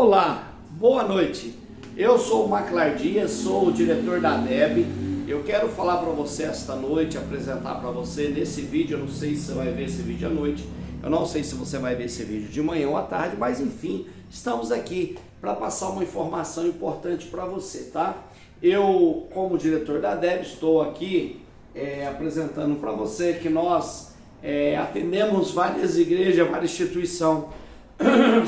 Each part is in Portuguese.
Olá, boa noite. Eu sou o Maclar Dias, sou o diretor da ADEB. Eu quero falar para você esta noite, apresentar para você nesse vídeo. Eu não sei se você vai ver esse vídeo à noite, eu não sei se você vai ver esse vídeo de manhã ou à tarde, mas enfim, estamos aqui para passar uma informação importante para você, tá? Eu, como diretor da ADEB, estou aqui apresentando para você que nós atendemos várias igrejas, várias instituições.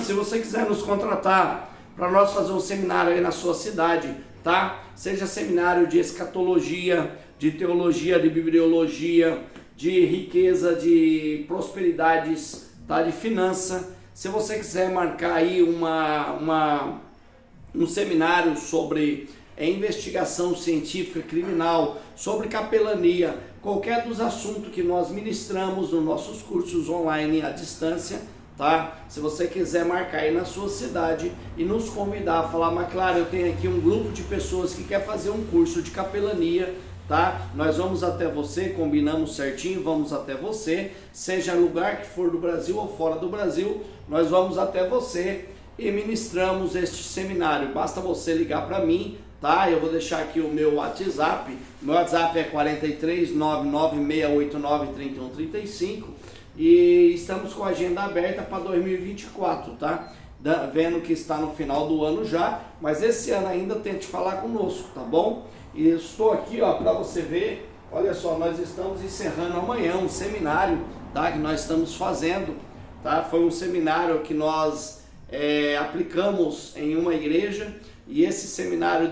Se você quiser nos contratar para nós fazer um seminário aí na sua cidade, tá? Seja seminário de escatologia, de teologia, de bibliologia, de riqueza, de prosperidades, tá? De finança. Se você quiser marcar aí um seminário sobre investigação científica criminal, sobre capelania, qualquer dos assuntos que nós ministramos nos nossos cursos online à distância, tá? Se você quiser marcar aí na sua cidade e nos convidar, falar, mas claro, eu tenho aqui um grupo de pessoas que quer fazer um curso de capelania, tá? Nós vamos até você, combinamos certinho, vamos até você, seja lugar que for do Brasil ou fora do Brasil, nós vamos até você e ministramos este seminário. Basta você ligar para mim, tá? Eu vou deixar aqui o meu WhatsApp. Meu WhatsApp é 43 99 689 3135 e estamos com a agenda aberta para 2024, tá? Vendo que está no final do ano já, mas esse ano ainda tente falar conosco, tá bom? E estou aqui, ó, para você ver. Olha só, nós estamos encerrando amanhã um seminário, tá? Que nós estamos fazendo, tá? Foi um seminário que nós aplicamos em uma igreja. E esse seminário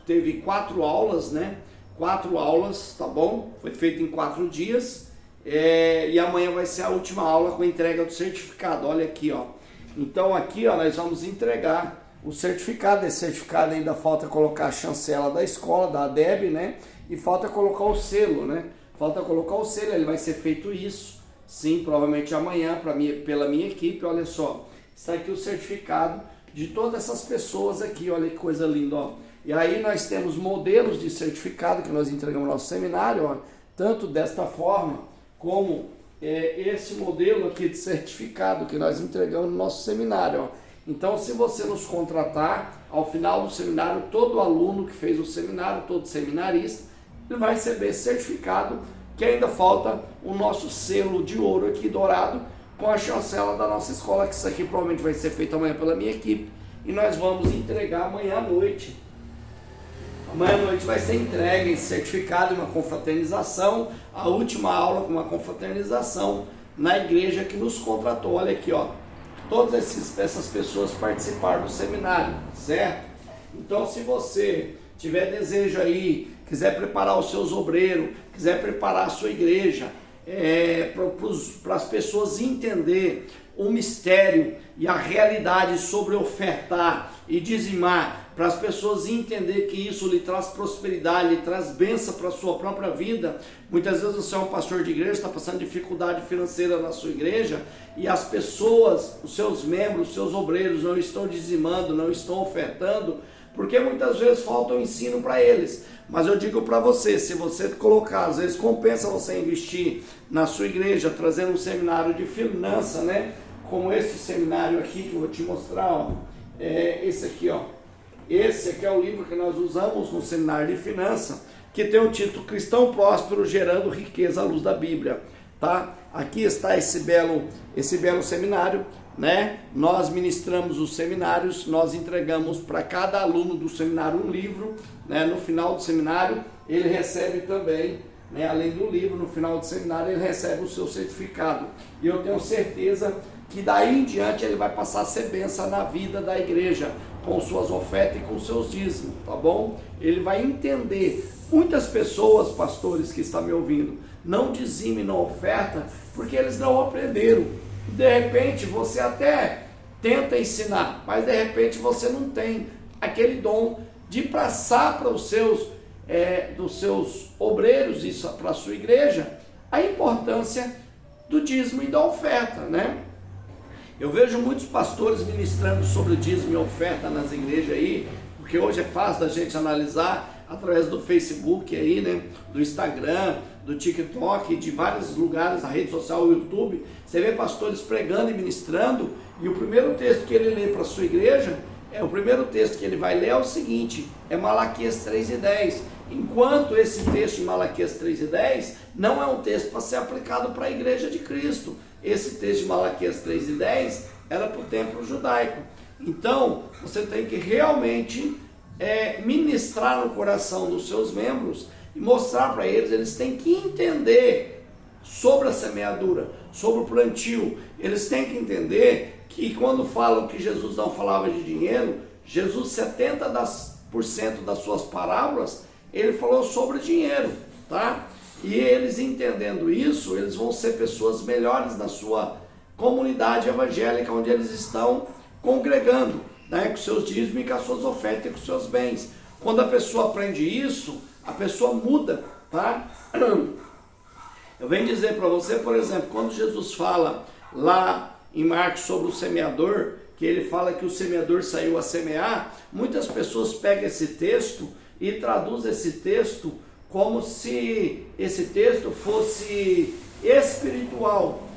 teve 4 aulas, né? 4 aulas, tá bom? Foi feito em 4 dias. E amanhã vai ser a última aula com a entrega do certificado. Olha aqui, ó. Então aqui, ó, nós vamos entregar o certificado. Esse certificado ainda falta colocar a chancela da escola, da ADEB, né? E falta colocar o selo, né? Falta colocar o selo, ele vai ser feito isso. Sim, provavelmente amanhã, pela minha equipe. Olha só, está aqui o certificado de todas essas pessoas aqui, olha que coisa linda, ó. E aí nós temos modelos de certificado que nós entregamos no nosso seminário, ó, tanto desta forma, como esse modelo aqui de certificado que nós entregamos no nosso seminário, ó. Então, se você nos contratar, ao final do seminário, todo aluno que fez o seminário, todo seminarista, ele vai receber esse certificado, que ainda falta o nosso selo de ouro aqui, dourado, com a chancela da nossa escola, que isso aqui provavelmente vai ser feito amanhã pela minha equipe, e nós vamos entregar amanhã à noite. Amanhã à noite vai ser entregue esse certificado e uma confraternização, a última aula com uma confraternização na igreja que nos contratou. Olha aqui, ó, todas essas pessoas participaram do seminário, certo? Então, se você tiver desejo aí, quiser preparar os seus obreiros, quiser preparar a sua igreja, para as pessoas entender o mistério e a realidade sobre ofertar e dizimar, para as pessoas entender que isso lhe traz prosperidade, lhe traz bênção para a sua própria vida. Muitas vezes você é um pastor de igreja, está passando dificuldade financeira na sua igreja e as pessoas, os seus membros, os seus obreiros não estão dizimando, não estão ofertando, porque muitas vezes falta o ensino para eles. Mas eu digo para você, se você colocar, às vezes compensa você investir na sua igreja, trazendo um seminário de finança, né? Como esse seminário aqui, que eu vou te mostrar, ó. Esse aqui, ó. Esse aqui é o livro que nós usamos no seminário de finança, que tem o título Cristão Próspero Gerando Riqueza à Luz da Bíblia, tá? Aqui está esse belo seminário, né? Nós ministramos os seminários, nós entregamos para cada aluno do seminário um livro, né? No final do seminário ele recebe também, né? Além do livro, no final do seminário ele recebe o seu certificado, e eu tenho certeza que daí em diante ele vai passar a ser bênção na vida da igreja, com suas ofertas e com seus dízimos, tá bom? Ele vai entender. Muitas pessoas, pastores que estão me ouvindo, não dizimem na oferta porque eles não aprenderam. De repente você até tenta ensinar, mas de repente você não tem aquele dom de passar para os seus, dos seus obreiros e para a sua igreja a importância do dízimo e da oferta, né? Eu vejo muitos pastores ministrando sobre o dízimo e oferta nas igrejas aí, porque hoje é fácil da gente analisar. através do Facebook aí, né, do Instagram, do TikTok, de vários lugares, a rede social, o YouTube, você vê pastores pregando e ministrando, e o primeiro texto que ele lê para a sua igreja, o primeiro texto que ele vai ler é o seguinte, é Malaquias 3:10. Enquanto esse texto de Malaquias 3:10 não é um texto para ser aplicado para a igreja de Cristo. Esse texto de Malaquias 3:10 era para o templo judaico. Então, você tem que realmente ministrar no coração dos seus membros e mostrar para eles têm que entender sobre a semeadura, sobre o plantio. Eles têm que entender que quando falam que Jesus não falava de dinheiro, Jesus 70% das suas parábolas, ele falou sobre dinheiro, tá? E eles entendendo isso, eles vão ser pessoas melhores na sua comunidade evangélica, onde eles estão congregando, né? Com seus dízimos e com as suas ofertas e com os seus bens. Quando a pessoa aprende isso, a pessoa muda, tá? Eu venho dizer para você, por exemplo, quando Jesus fala lá em Marcos sobre o semeador, que ele fala que o semeador saiu a semear, muitas pessoas pegam esse texto e traduzem esse texto como se esse texto fosse espiritual,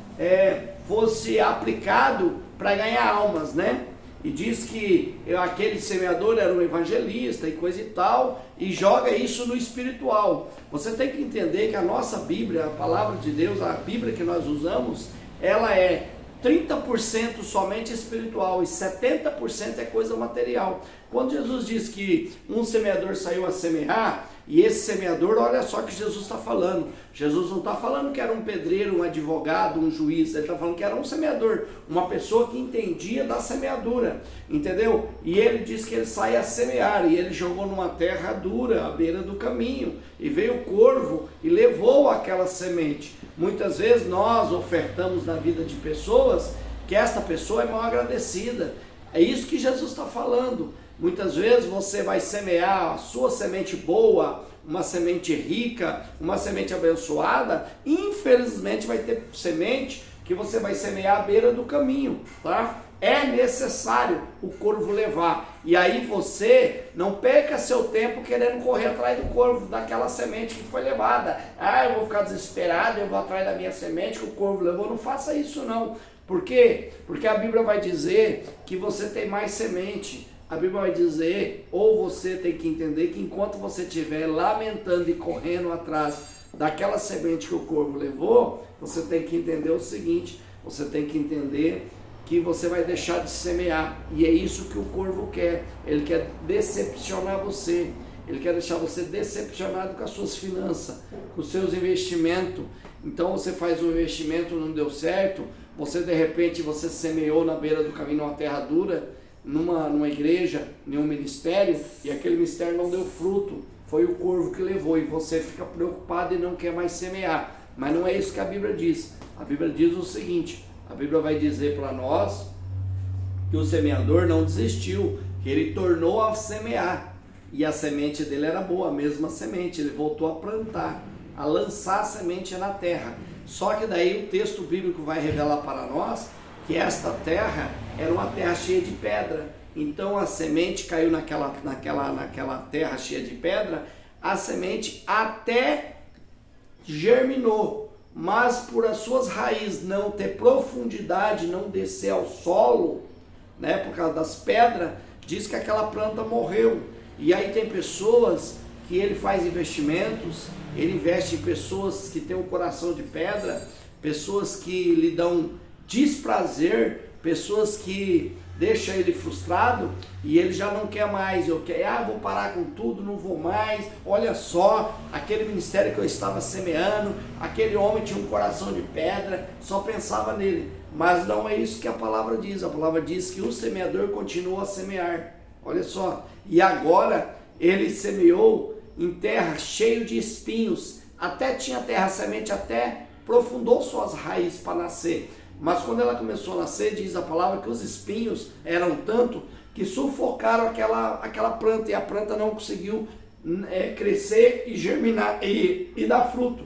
fosse aplicado para ganhar almas, né? E diz que aquele semeador era um evangelista e coisa e tal, e joga isso no espiritual. Você tem que entender que a nossa Bíblia, a palavra de Deus, a Bíblia que nós usamos, ela é 30% somente espiritual e 70% é coisa material. Quando Jesus diz que um semeador saiu a semear, e esse semeador, olha só o que Jesus está falando. Jesus não está falando que era um pedreiro, um advogado, um juiz. Ele está falando que era um semeador, uma pessoa que entendia da semeadura, entendeu? E ele diz que ele sai a semear, e ele jogou numa terra dura, à beira do caminho, e veio o corvo e levou aquela semente. Muitas vezes nós ofertamos na vida de pessoas que esta pessoa é mal agradecida. É isso que Jesus está falando. Muitas vezes você vai semear a sua semente boa, uma semente rica, uma semente abençoada, infelizmente vai ter semente que você vai semear à beira do caminho, tá? É necessário o corvo levar. E aí você não perca seu tempo querendo correr atrás do corvo, daquela semente que foi levada. Ah, eu vou ficar desesperado, eu vou atrás da minha semente que o corvo levou. Não faça isso não. Por quê? Porque a Bíblia vai dizer que você tem mais semente. A Bíblia vai dizer, ou você tem que entender que enquanto você estiver lamentando e correndo atrás daquela semente que o corvo levou, você tem que entender o seguinte, você tem que entender que você vai deixar de semear, e é isso que o corvo quer. Ele quer decepcionar você, ele quer deixar você decepcionado com as suas finanças, com os seus investimentos. Então você faz um investimento, não deu certo, você de repente você semeou na beira do caminho uma terra dura, numa igreja, em um ministério, e aquele ministério não deu fruto, foi o corvo que levou, e você fica preocupado e não quer mais semear. Mas não é isso que a Bíblia diz. A Bíblia diz o seguinte, a Bíblia vai dizer para nós que o semeador não desistiu, que ele tornou a semear, e a semente dele era boa, a mesma semente, ele voltou a plantar, a lançar a semente na terra. Só que daí o texto bíblico vai revelar para nós que esta terra era uma terra cheia de pedra. Então a semente caiu naquela terra cheia de pedra, a semente até germinou, mas por as suas raízes não ter profundidade, não descer ao solo, né, por causa das pedras, diz que aquela planta morreu. E aí tem pessoas que ele faz investimentos, ele investe em pessoas que têm um coração de pedra, pessoas que lhe dão desprazer, pessoas que deixam ele frustrado e ele já não quer mais. Vou parar com tudo, não vou mais. Olha só, aquele ministério que eu estava semeando, aquele homem tinha um coração de pedra, só pensava nele. Mas não é isso que a palavra diz. A palavra diz que o semeador continua a semear. Olha só, e agora ele semeou em terra cheio de espinhos, até tinha terra semente, até aprofundou suas raízes para nascer. Mas quando ela começou a nascer, diz a palavra que os espinhos eram tanto que sufocaram aquela planta, e a planta não conseguiu crescer e germinar e dar fruto.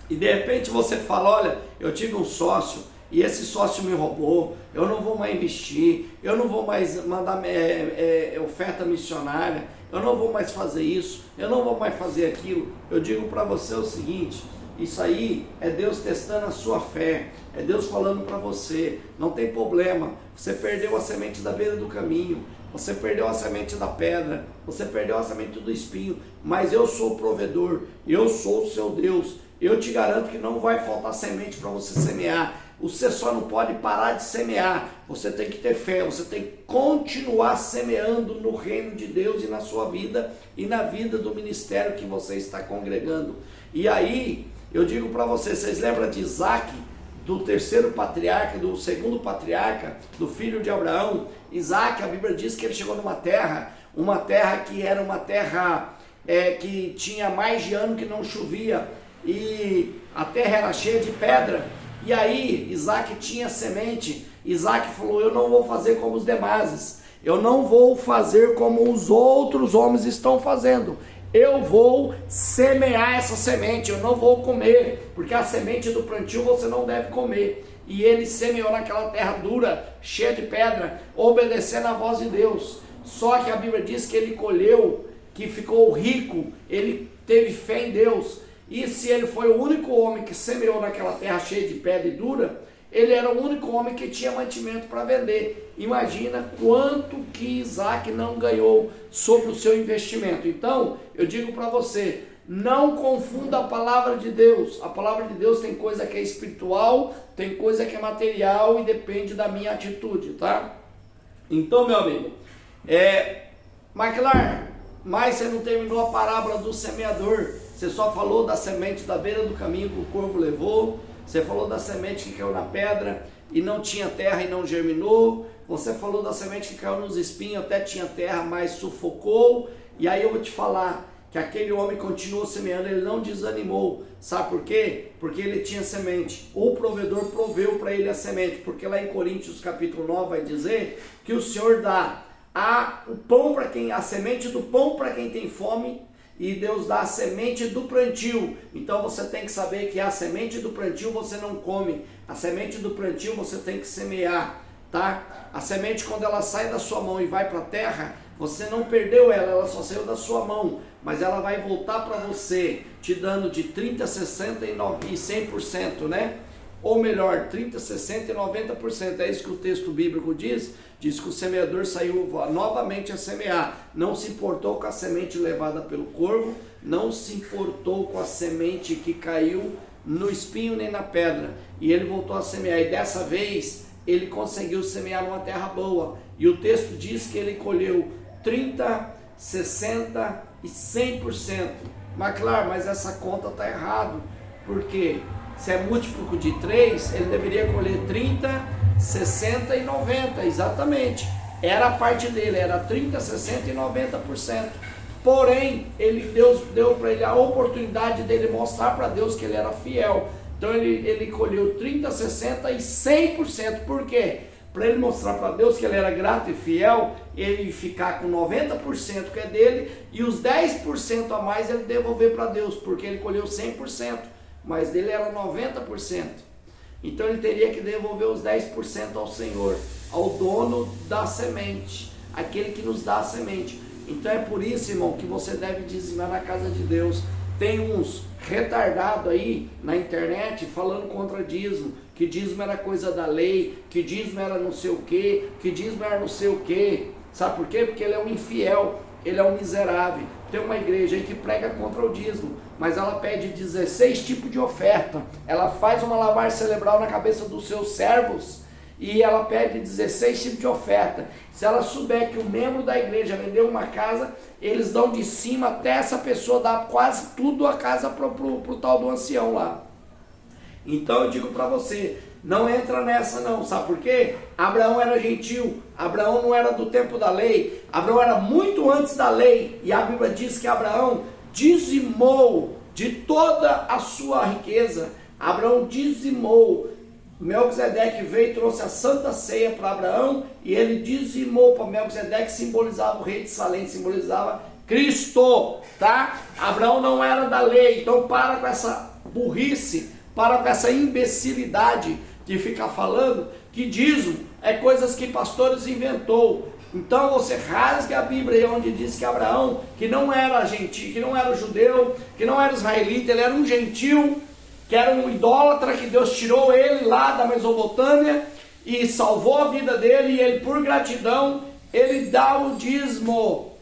E de repente você fala, olha, eu tive um sócio, e esse sócio me roubou, eu não vou mais investir, eu não vou mais mandar oferta missionária, eu não vou mais fazer isso, eu não vou mais fazer aquilo. Eu digo para você o seguinte: isso aí é Deus testando a sua fé, é Deus falando para você, não tem problema, você perdeu a semente da beira do caminho, você perdeu a semente da pedra, você perdeu a semente do espinho, mas eu sou o provedor, eu sou o seu Deus, eu te garanto que não vai faltar semente para você semear. Você só não pode parar de semear, você tem que ter fé, você tem que continuar semeando no reino de Deus e na sua vida e na vida do ministério que você está congregando. E aí, eu digo para vocês lembram de Isaac, do terceiro patriarca, do segundo patriarca, do filho de Abraão? Isaac, a Bíblia diz que ele chegou numa terra que era uma terra que tinha mais de ano que não chovia, e a terra era cheia de pedra. E aí Isaac tinha semente. Isaac falou: eu não vou fazer como os demais, eu não vou fazer como os outros homens estão fazendo, eu vou semear essa semente, eu não vou comer, porque a semente do plantio você não deve comer. E ele semeou naquela terra dura, cheia de pedra, obedecendo a voz de Deus. Só que a Bíblia diz que ele colheu, que ficou rico, ele teve fé em Deus. E se ele foi o único homem que semeou naquela terra cheia de pedra e dura, ele era o único homem que tinha mantimento para vender. Imagina quanto que Isaac não ganhou sobre o seu investimento. Então, eu digo para você, não confunda a palavra de Deus. A palavra de Deus tem coisa que é espiritual, tem coisa que é material e depende da minha atitude, tá? Então, meu amigo, Michael, mas você não terminou a parábola do semeador. Você só falou da semente da beira do caminho que o corvo levou. Você falou da semente que caiu na pedra e não tinha terra e não germinou. Você falou da semente que caiu nos espinhos, até tinha terra, mas sufocou. E aí eu vou te falar que aquele homem continuou semeando, ele não desanimou. Sabe por quê? Porque ele tinha semente. O provedor proveu para ele a semente. Porque lá em Coríntios capítulo 9 vai dizer que o Senhor dá o pão para quem, a semente do pão para quem tem fome, e Deus dá a semente do plantio. Então você tem que saber que a semente do plantio você não come, a semente do plantio você tem que semear, tá? A semente, quando ela sai da sua mão e vai para a terra, você não perdeu ela, ela só saiu da sua mão, mas ela vai voltar para você, te dando de 30%, 60% e 100%, né? Ou melhor, 30%, 60% e 90%, é isso que o texto bíblico diz que o semeador saiu novamente a semear, não se importou com a semente levada pelo corvo, não se importou com a semente que caiu no espinho nem na pedra, e ele voltou a semear, e dessa vez ele conseguiu semear numa terra boa, e o texto diz que ele colheu 30%, 60% e 100%, mas claro, mas essa conta está errada, porque se é múltiplo de 3, ele deveria colher 30%, 60% e 90%, exatamente. Era a parte dele, era 30%, 60% e 90%. Porém, Deus deu para ele a oportunidade dele mostrar para Deus que ele era fiel. Então ele colheu 30%, 60% e 100%. Por quê? Para ele mostrar para Deus que ele era grato e fiel, ele ficar com 90% que é dele, e os 10% a mais ele devolver para Deus, porque ele colheu 100%, mas dele era 90%. Então ele teria que devolver os 10% ao Senhor, ao dono da semente, aquele que nos dá a semente. Então é por isso, irmão, que você deve dizimar na casa de Deus. Tem uns retardados aí na internet falando contra dízimo, que dízimo era coisa da lei, que dízimo era não sei o que, que dízimo era não sei o que. Sabe por quê? Porque ele é um infiel, ele é um miserável. Tem uma igreja aí que prega contra o dízimo, mas ela pede 16 tipos de oferta, ela faz uma lavagem cerebral na cabeça dos seus servos, e ela pede 16 tipos de oferta. Se ela souber que o membro da igreja vendeu uma casa, eles dão de cima até essa pessoa dar quase tudo a casa pro tal do ancião lá. Então eu digo para você, não entra nessa não, sabe por quê? Abraão era gentil, Abraão não era do tempo da lei, Abraão era muito antes da lei, e a Bíblia diz que Abraão dizimou de toda a sua riqueza. Abraão dizimou. Melquisedeque veio e trouxe a santa ceia para Abraão, e ele dizimou para Melquisedeque, simbolizava o rei de Salém, simbolizava Cristo, tá? Abraão não era da lei, então para com essa burrice, para com essa imbecilidade, de ficar falando que dízimo é coisas que pastores inventou. Então você rasgue a Bíblia onde diz que Abraão, que não era gentil, que não era judeu, que não era israelita, ele era um gentil, que era um idólatra, que Deus tirou ele lá da Mesopotâmia e salvou a vida dele, e ele, por gratidão, ele dá o dízimo.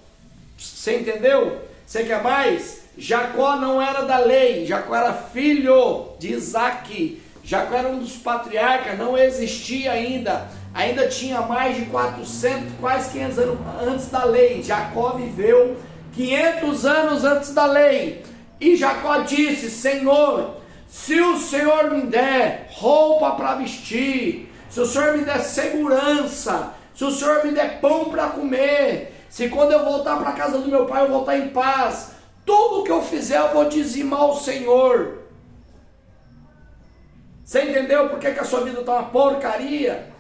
Você entendeu? Você quer mais? Jacó não era da lei, Jacó era filho de Isaac. Jacó era um dos patriarcas, não existia ainda tinha mais de 400, quase 500 anos antes da lei. Jacó viveu 500 anos antes da lei, e Jacó disse: Senhor, se o Senhor me der roupa para vestir, se o Senhor me der segurança, se o Senhor me der pão para comer, se quando eu voltar para a casa do meu pai eu voltar em paz, tudo que eu fizer eu vou dizimar ao Senhor. Você entendeu por que a sua vida está uma porcaria?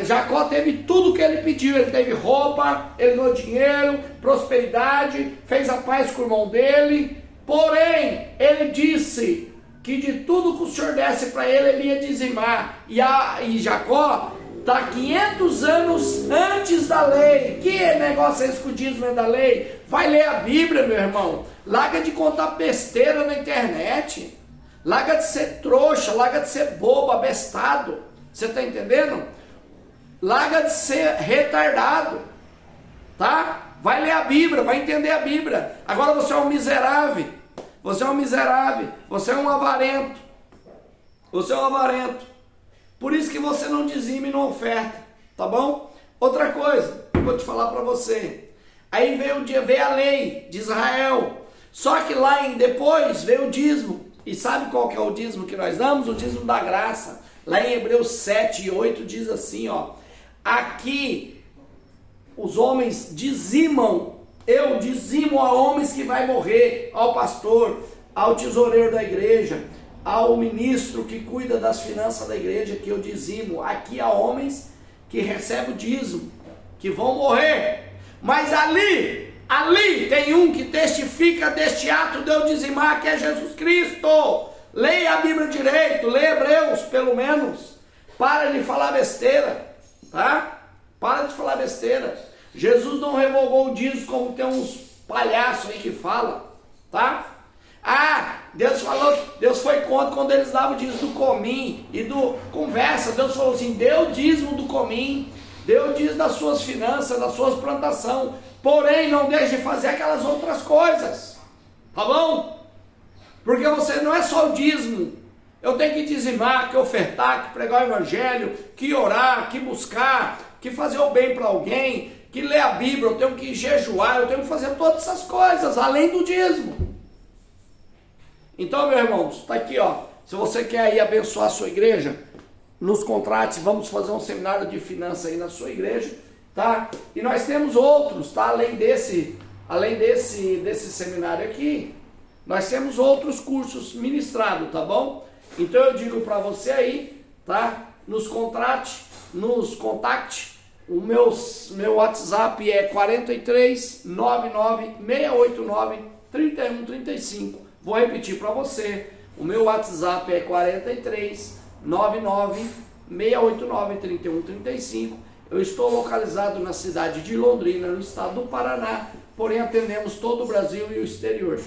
Jacó teve tudo que ele pediu, ele teve roupa, ele deu dinheiro, prosperidade, fez a paz com o irmão dele, porém, ele disse que de tudo que o Senhor desse para ele, ele ia dizimar, e Jacó está 500 anos antes da lei. Que negócio é esse que o dízimo é da lei? Vai ler a Bíblia, meu irmão, larga de contar besteira na internet, larga de ser trouxa, larga de ser bobo, abestado, você está entendendo? Larga de ser retardado, tá? Vai ler a Bíblia, vai entender a Bíblia. Agora você é um miserável, você é um miserável, você é um avarento, você é um avarento. Por isso que você não dizime e não oferta, tá bom? Outra coisa, eu vou te falar para você. Aí veio a lei de Israel, só que lá depois veio o dízimo. E sabe qual que é o dízimo que nós damos? O dízimo da graça. Lá em Hebreus 7:8 diz assim, ó: aqui os homens dizimam, eu dizimo a homens que vai morrer, ao pastor, ao tesoureiro da igreja, ao ministro que cuida das finanças da igreja, que eu dizimo. Aqui há homens que recebem o dízimo, que vão morrer, mas ali tem um que testifica deste ato de eu dizimar, que é Jesus Cristo. Leia a Bíblia direito, leia Hebreus pelo menos, para de falar besteira, tá? Para de falar besteira. Jesus não revogou o dízimo como tem uns palhaços aí que falam, tá? Deus foi contra quando eles davam o dízimo do comim e do conversa. Deus falou assim: dê o dízimo do comim, dê o dízimo das suas finanças, das suas plantações, porém não deixe de fazer aquelas outras coisas, tá bom? Porque você não é só o dízimo. Eu tenho que dizimar, que ofertar, que pregar o evangelho, que orar, que buscar, que fazer o bem para alguém, que ler a Bíblia, eu tenho que jejuar, eu tenho que fazer todas essas coisas, além do dízimo. Então, meus irmãos, está aqui, ó. Se você quer aí abençoar a sua igreja, nos contrate, vamos fazer um seminário de finanças aí na sua igreja, tá? E nós temos outros, tá? Além desse seminário aqui, nós temos outros cursos ministrados, tá bom? Então eu digo para você aí, tá? Nos contacte. O meu WhatsApp é 43 99 689 3135. Vou repetir para você. O meu WhatsApp é 43 99 689 3135. Eu estou localizado na cidade de Londrina, no estado do Paraná, porém atendemos todo o Brasil e o exterior.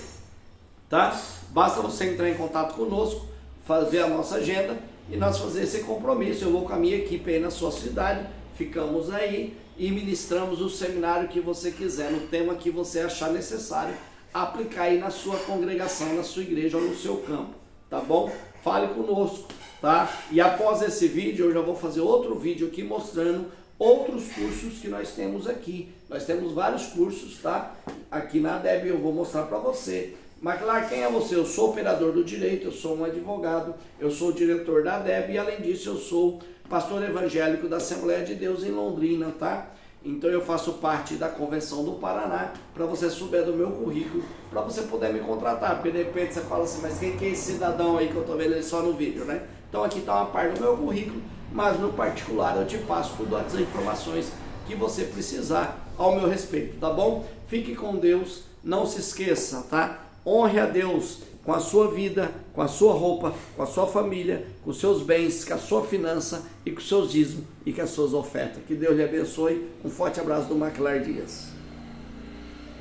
Tá? Basta você entrar em contato conosco, fazer a nossa agenda e nós fazer esse compromisso. Eu vou com a minha equipe aí na sua cidade, ficamos aí e ministramos o seminário que você quiser, no tema que você achar necessário aplicar aí na sua congregação, na sua igreja ou no seu campo, tá bom? Fale conosco, tá? E após esse vídeo eu já vou fazer outro vídeo aqui mostrando outros cursos que nós temos aqui. Nós temos vários cursos, tá? Aqui na ADEB eu vou mostrar para você. Mas claro, quem é você? Eu sou operador do direito, eu sou um advogado, eu sou o diretor da ADEB e além disso eu sou pastor evangélico da Assembleia de Deus em Londrina, tá? Então eu faço parte da Convenção do Paraná, para você souber do meu currículo, para você poder me contratar, porque de repente você fala assim, mas quem que é esse cidadão aí que eu tô vendo ele só no vídeo, né? Então aqui está uma parte do meu currículo, mas no particular eu te passo todas as informações que você precisar ao meu respeito, tá bom? Fique com Deus, não se esqueça, tá? honre a Deus com a sua vida, com a sua roupa, com a sua família, com os seus bens, com a sua finança e com os seus dízimos e com as suas ofertas. Que Deus lhe abençoe. Um forte abraço do Maquilar Dias.